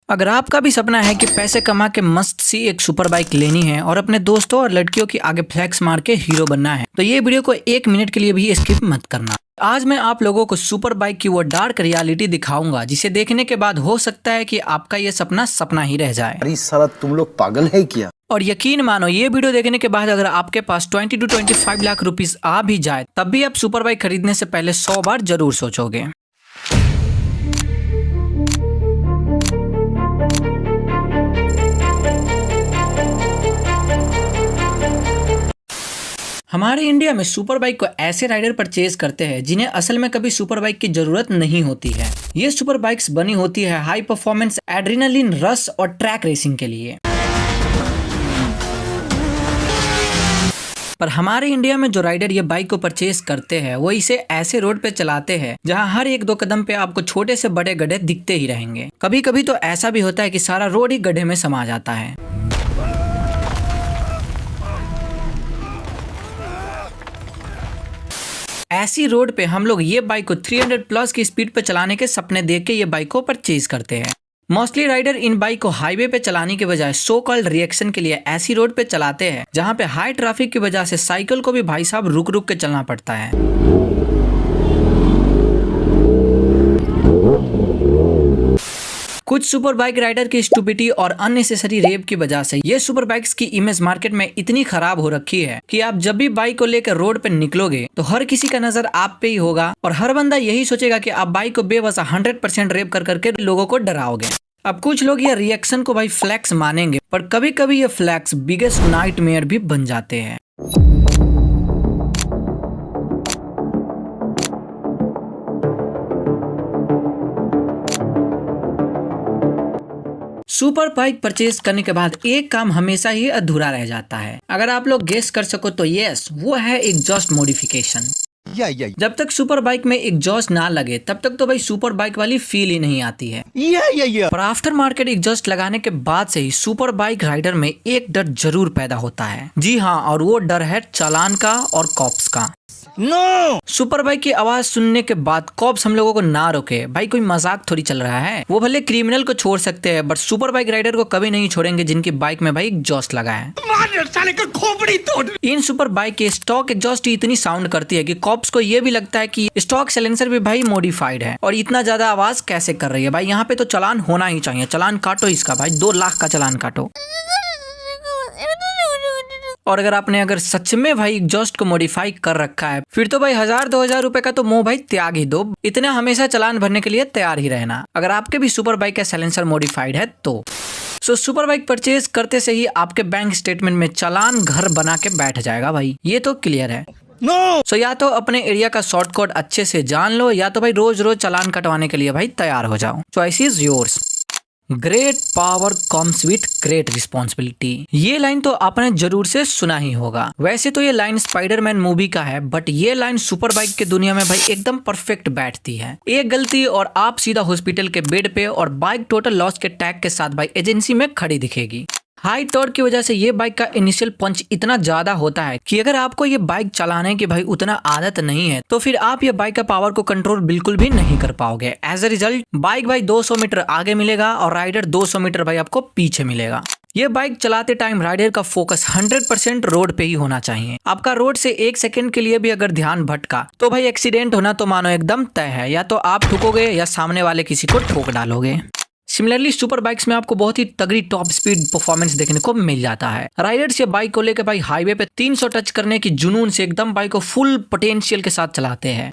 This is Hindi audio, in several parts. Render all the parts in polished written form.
अगर आपका भी सपना है कि पैसे कमा के मस्त सी एक सुपर बाइक लेनी है और अपने दोस्तों और लड़कियों की आगे फ्लैक्स मार के हीरो बनना है, तो ये वीडियो को 1 मिनट के लिए भी स्किप मत करना। आज मैं आप लोगों को सुपर बाइक की वो डार्क रियलिटी दिखाऊंगा जिसे देखने के बाद हो सकता है कि आपका ये सपना सपना ही रह जाए। अरे साला तुम लोग पागल है क्या? और यकीन मानो, ये वीडियो देखने के बाद अगर आपके पास 20 to 25 लाख रुपीस आ भी जाए तब भी आप सुपर बाइक खरीदने से पहले 100 बार जरूर सोचोगे। हमारे इंडिया में सुपर बाइक को ऐसे राइडर परचेज करते हैं जिन्हें असल में कभी सुपर बाइक की जरूरत नहीं होती है। ये सुपर बाइक्स बनी होती है हाई परफॉर्मेंस, एड्रेनालिन रश और ट्रैक रेसिंग के लिए। पर हमारे इंडिया में जो राइडर ये बाइक को परचेज करते हैं वो इसे ऐसे रोड पे चलाते हैं जहां हर 1-2 कदम पे आपको छोटे से बड़े गड्ढे दिखते ही रहेंगे। कभी कभी तो ऐसा भी होता है कि सारा रोड ही गड्ढे में समा जाता है। ऐसी रोड पे हम लोग ये बाइक को 300 प्लस की स्पीड पे चलाने के सपने देख के ये बाइक को परचेज करते हैं। मोस्टली राइडर इन बाइक को हाईवे पे चलाने के बजाय सो कॉल्ड रिएक्शन के लिए ऐसी रोड पे चलाते हैं जहां पे हाई ट्रैफिक की वजह से साइकिल को भी भाई साहब रुक रुक के चलना पड़ता है। कुछ सुपर बाइक राइडर की स्टूपिडिटी और अननेसेसरी रेप की वजह से ये सुपर बाइक्स की इमेज मार्केट में इतनी खराब हो रखी है कि आप जब भी बाइक को लेकर रोड पे निकलोगे तो हर किसी का नजर आप पे ही होगा और हर बंदा यही सोचेगा कि आप बाइक को बेवजह 100% रेप कर करके लोगों को डराओगे। अब कुछ लोग ये रिएक्शन को भाई फ्लैक्स मानेंगे, पर कभी कभी ये फ्लैक्स बिगेस्ट नाइटमेयर भी बन जाते हैं। सुपर बाइक परचेज करने के बाद एक काम हमेशा ही अधूरा रह जाता है। अगर आप लोग गेस कर सको तो यस, वो है एग्जॉस्ट मॉडिफिकेशन। जब तक सुपर बाइक में एग्जॉस्ट ना लगे तब तक तो भाई सुपर बाइक वाली फील ही नहीं आती है। पर आफ्टर मार्केट एग्जॉस्ट लगाने के बाद से ही सुपर बाइक राइडर में एक डर जरूर पैदा होता है। जी हाँ, और वो डर है चालान का और कॉप्स का। सुपर बाइक की आवाज सुनने के बाद कॉप्स हम लोगों को ना रोके, भाई कोई मजाक थोड़ी चल रहा है। वो भले क्रिमिनल को छोड़ सकते हैं बट सुपर बाइक राइडर को कभी नहीं छोड़ेंगे जिनकी बाइक में भाई एग्जॉस्ट लगा है। इन सुपर बाइक के स्टॉक एग्जॉस्ट इतनी साउंड करती है कि कॉप्स को ये भी लगता है कि स्टॉक साइलेंसर भी भाई मॉडिफाइड है और इतना ज्यादा आवाज कैसे कर रही है। भाई यहाँ पे तो चालान होना ही चाहिए, चालान काटो इसका भाई, 2 लाख का चालान काटो। और अगर सच में भाई एग्जॉस्ट को मॉडिफाई कर रखा है फिर तो भाई 1000-2000 रुपए का तो मुंह भाई त्याग ही दो। इतना हमेशा चालान भरने के लिए तैयार ही रहना अगर आपके भी सुपर बाइक का साइलेंसर मॉडिफाइड है तो। सुपर बाइक परचेज करते से ही आपके बैंक स्टेटमेंट में चालान घर बना के बैठ जाएगा भाई, ये तो क्लियर है। या तो अपने एरिया का शॉर्टकट अच्छे से जान लो या तो भाई रोज रोज चालान कटवाने के लिए भाई तैयार हो जाओ। Choice is yours. Great power comes with great responsibility, ये लाइन तो आपने जरूर से सुना ही होगा। वैसे तो ये लाइन स्पाइडरमैन मूवी का है बट ये लाइन सुपर बाइक के दुनिया में भाई एकदम परफेक्ट बैठती है। एक गलती और आप सीधा हॉस्पिटल के बेड पे और बाइक टोटल लॉस के टैग के साथ भाई एजेंसी में खड़ी दिखेगी। हाई टॉर्क की वजह से ये बाइक का इनिशियल पंच इतना ज्यादा होता है कि अगर आपको ये बाइक चलाने की भाई उतना आदत नहीं है तो फिर आप ये बाइक का पावर को कंट्रोल बिल्कुल भी नहीं कर पाओगे। एज अ रिजल्ट बाइक भाई 200 मीटर आगे मिलेगा और राइडर 200 मीटर भाई आपको पीछे मिलेगा। ये बाइक चलाते टाइम राइडर का फोकस 100% रोड पे ही होना चाहिए। आपका रोड से 1 सेकंड के लिए भी अगर ध्यान भटका तो भाई एक्सीडेंट होना तो मानो एकदम तय है, या तो आप ठुकोगे या सामने वाले किसी को ठोक डालोगे। सिमिलरली सुपर बाइक्स में आपको बहुत ही तगड़ी टॉप स्पीड परफॉर्मेंस देखने को मिल जाता है। राइडर्स ये बाइक को लेकर भाई हाईवे पे 300 टच करने की जुनून से एकदम बाइक को फुल पोटेंशियल के साथ चलाते हैं।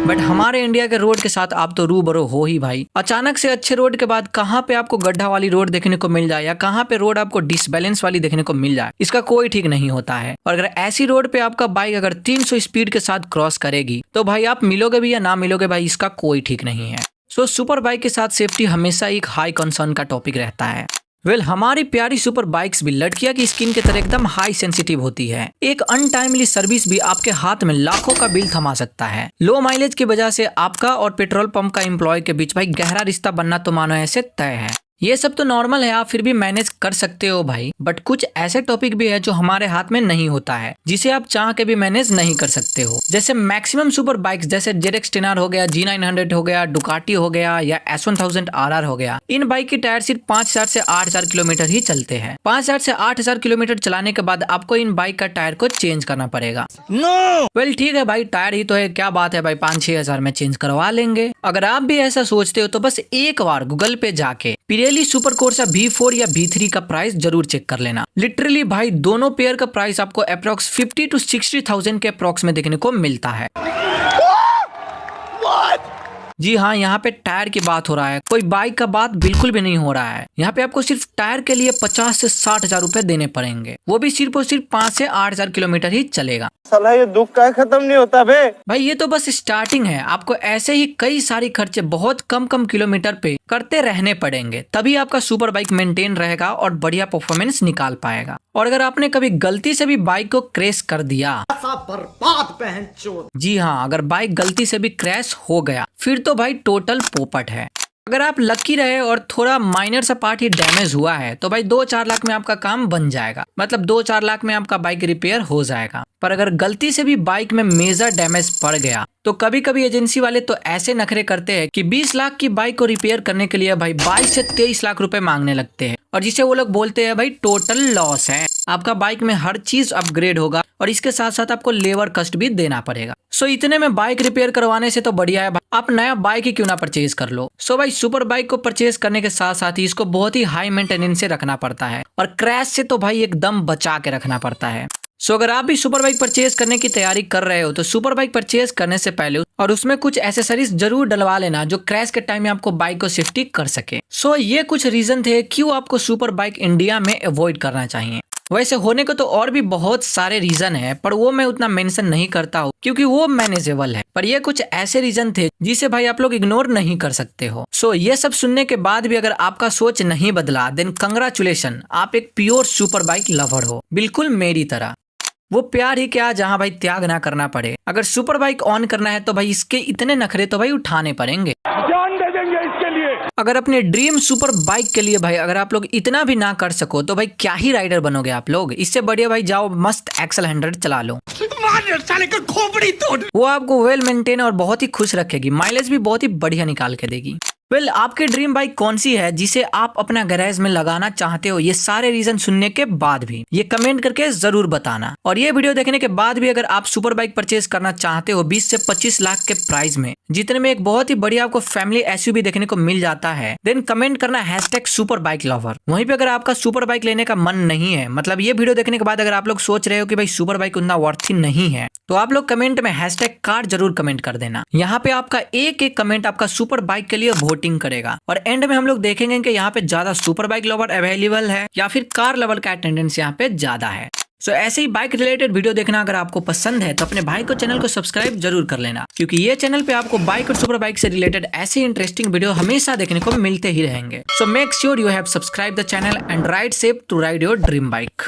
बट हमारे इंडिया के रोड के साथ आप तो रूबरू हो ही भाई। अचानक से अच्छे रोड के बाद कहाँ पे आपको गड्ढा वाली रोड देखने को मिल जाए या कहाँ पे रोड आपको डिसबैलेंस वाली देखने को मिल जाए, इसका कोई ठीक नहीं होता है। और अगर ऐसी रोड पे आपका बाइक अगर 300 स्पीड के साथ क्रॉस करेगी तो भाई आप मिलोगे भी या ना मिलोगे भाई, इसका कोई ठीक नहीं है। सुपर बाइक के साथ सेफ्टी हमेशा एक हाई कंसर्न का टॉपिक रहता है। हमारी प्यारी सुपर बाइक्स भी लड़कियां की स्किन की तरह एकदम हाई सेंसिटिव होती है। एक अनटाइमली सर्विस भी आपके हाथ में लाखों का बिल थमा सकता है। लो माइलेज की वजह से आपका और पेट्रोल पंप का एम्प्लॉय के बीच भाई गहरा रिश्ता बनना तो मानो ऐसे तय है। ये सब तो नॉर्मल है, आप फिर भी मैनेज कर सकते हो भाई, बट कुछ ऐसे टॉपिक भी है जो हमारे हाथ में नहीं होता है, जिसे आप चाह के भी मैनेज नहीं कर सकते हो। जैसे मैक्सिमम सुपर बाइक्स जैसे ZX 10R हो गया, G900 हो गया, डुकाटी हो गया या S1000 RR हो गया, इन बाइक की टायर सिर्फ 5000 से 8000 किलोमीटर ही चलते हैं। 5000 से 8000 किलोमीटर चलाने के बाद आपको इन बाइक का टायर को चेंज करना पड़ेगा। वेल ठीक है भाई, टायर ही तो है, क्या बात है भाई, 5-6 हजार में चेंज करवा लेंगे। अगर आप भी ऐसा सोचते हो तो बस एक बार गूगल पे जाके पिरेली सुपर कोर्सा V4 या V3 का प्राइस जरूर चेक कर लेना। लिटरली भाई दोनों पेयर का प्राइस आपको अप्रोक्स 50 to 60,000 के अप्रोक्स में देखने को मिलता है। जी हाँ, यहाँ पे टायर की बात हो रहा है, कोई बाइक का बात बिल्कुल भी नहीं हो रहा है। यहाँ पे आपको सिर्फ टायर के लिए 50 से 60 हजार रुपए देने पड़ेंगे, वो भी सिर्फ और सिर्फ 5 से 8 हजार किलोमीटर ही चलेगा। साला ये दुख का खत्म नहीं होता बे। भाई ये तो बस स्टार्टिंग है, आपको ऐसे ही कई सारी खर्चे बहुत कम कम किलोमीटर पे करते रहने पड़ेंगे, तभी आपका सुपर बाइक मेंटेन रहेगा और बढ़िया परफॉर्मेंस निकाल पाएगा। और अगर आपने कभी गलती से भी बाइक को क्रैश कर दिया, बर्बाद पहनचोद। जी हाँ, अगर बाइक गलती से भी क्रैश हो गया फिर तो भाई टोटल पोपट है। अगर आप लकी रहे और थोड़ा माइनर सा पार्ट ही डैमेज हुआ है तो भाई 2-4 लाख में आपका काम बन जाएगा, मतलब 2-4 लाख में आपका बाइक रिपेयर हो जाएगा। पर अगर गलती से भी बाइक में मेजर डैमेज पड़ गया तो कभी कभी एजेंसी वाले तो ऐसे नखरे करते हैं कि 20 लाख की बाइक को रिपेयर करने के लिए भाई 22 से 23 लाख रुपए मांगने लगते हैं, और जिसे वो लोग बोलते हैं भाई टोटल लॉस है। आपका बाइक में हर चीज अपग्रेड होगा और इसके साथ साथ आपको लेबर कस्ट भी देना पड़ेगा। सो इतने में बाइक रिपेयर करवाने से तो बढ़िया है आप नया बाइक ही क्यों ना परचेज कर लो। सो भाई सुपर बाइक को परचेज करने के साथ साथ ही इसको बहुत ही हाई मेंटेनेंस से रखना पड़ता है, और क्रैश से तो भाई एकदम बचा के रखना पड़ता है। सो अगर आप भी सुपर बाइक परचेज करने की तैयारी कर रहे हो तो सुपर बाइक परचेज करने से पहले और उसमें कुछ एसेसरीज जरूर डलवा लेना जो क्रैश के टाइम में आपको बाइक को सेफ्टी कर सके। सो ये कुछ रीजन थे क्यों आपको सुपर बाइक इंडिया में अवॉइड करना चाहिए। वैसे होने को तो और भी बहुत सारे रीजन है, पर वो मैं उतना मेंशन नहीं करता हूँ क्योंकि वो मैनेजेबल है, पर ये कुछ ऐसे रीजन थे जिसे भाई आप लोग इग्नोर नहीं कर सकते हो। सो ये सब सुनने के बाद भी अगर आपका सोच नहीं बदला देन कंग्रेचुलेशन, आप एक प्योर सुपर बाइक लवर हो, बिल्कुल मेरी तरह। वो प्यार ही क्या जहाँ भाई त्याग ना करना पड़े। अगर सुपर बाइक ऑन करना है तो भाई इसके इतने नखरे तो भाई उठाने पड़ेंगे, जान दे देंगे इसके लिए। अगर अपने ड्रीम सुपर बाइक के लिए भाई अगर आप लोग इतना भी ना कर सको तो भाई क्या ही राइडर बनोगे आप लोग। इससे बढ़िया भाई जाओ मस्त एक्सल 100 चला लो, साले का खोपड़ी तोड़। वो आपको वेल मेंटेन और बहुत ही खुश रखेगी, माइलेज भी बहुत ही बढ़िया निकाल के देगी। वेल आपकी ड्रीम बाइक कौन सी है जिसे आप अपना गैरेज में लगाना चाहते हो? ये सारे रीजन सुनने के बाद भी ये कमेंट करके जरूर बताना। और ये वीडियो देखने के बाद भी अगर आप सुपर बाइक परचेज करना चाहते हो 20 से 25 लाख के प्राइस में, जितने में एक बहुत ही बढ़िया आपको फैमिली SUV देखने को मिल जाता है, देन कमेंट करना #सुपर बाइक लवर। वहीं पे अगर आपका सुपर बाइक लेने का मन नहीं है, मतलब ये वीडियो देखने के बाद अगर आप लोग सोच रहे हो कि भाई सुपर बाइक उतना वर्थी नहीं है, तो आप लोग कमेंट में #कार जरूर कमेंट कर देना। यहाँ पे आपका एक एक कमेंट आपका सुपर बाइक के लिए वोटिंग करेगा, और एंड में हम लोग देखेंगे कि यहाँ पे ज्यादा सुपर बाइक लवर अवेलेबल है या फिर कार लवर का अटेंडेंस यहाँ पे ज्यादा है। सो ऐसे ही बाइक रिलेटेड वीडियो देखना अगर आपको पसंद है तो अपने भाई को चैनल को सब्सक्राइब जरूर कर लेना, क्योंकि ये चैनल पे आपको बाइक और सुपर बाइक से रिलेटेड ऐसे इंटरेस्टिंग वीडियो हमेशा देखने को मिलते ही रहेंगे। So make sure you have subscribe the channel and ride safe to ride your dream bike.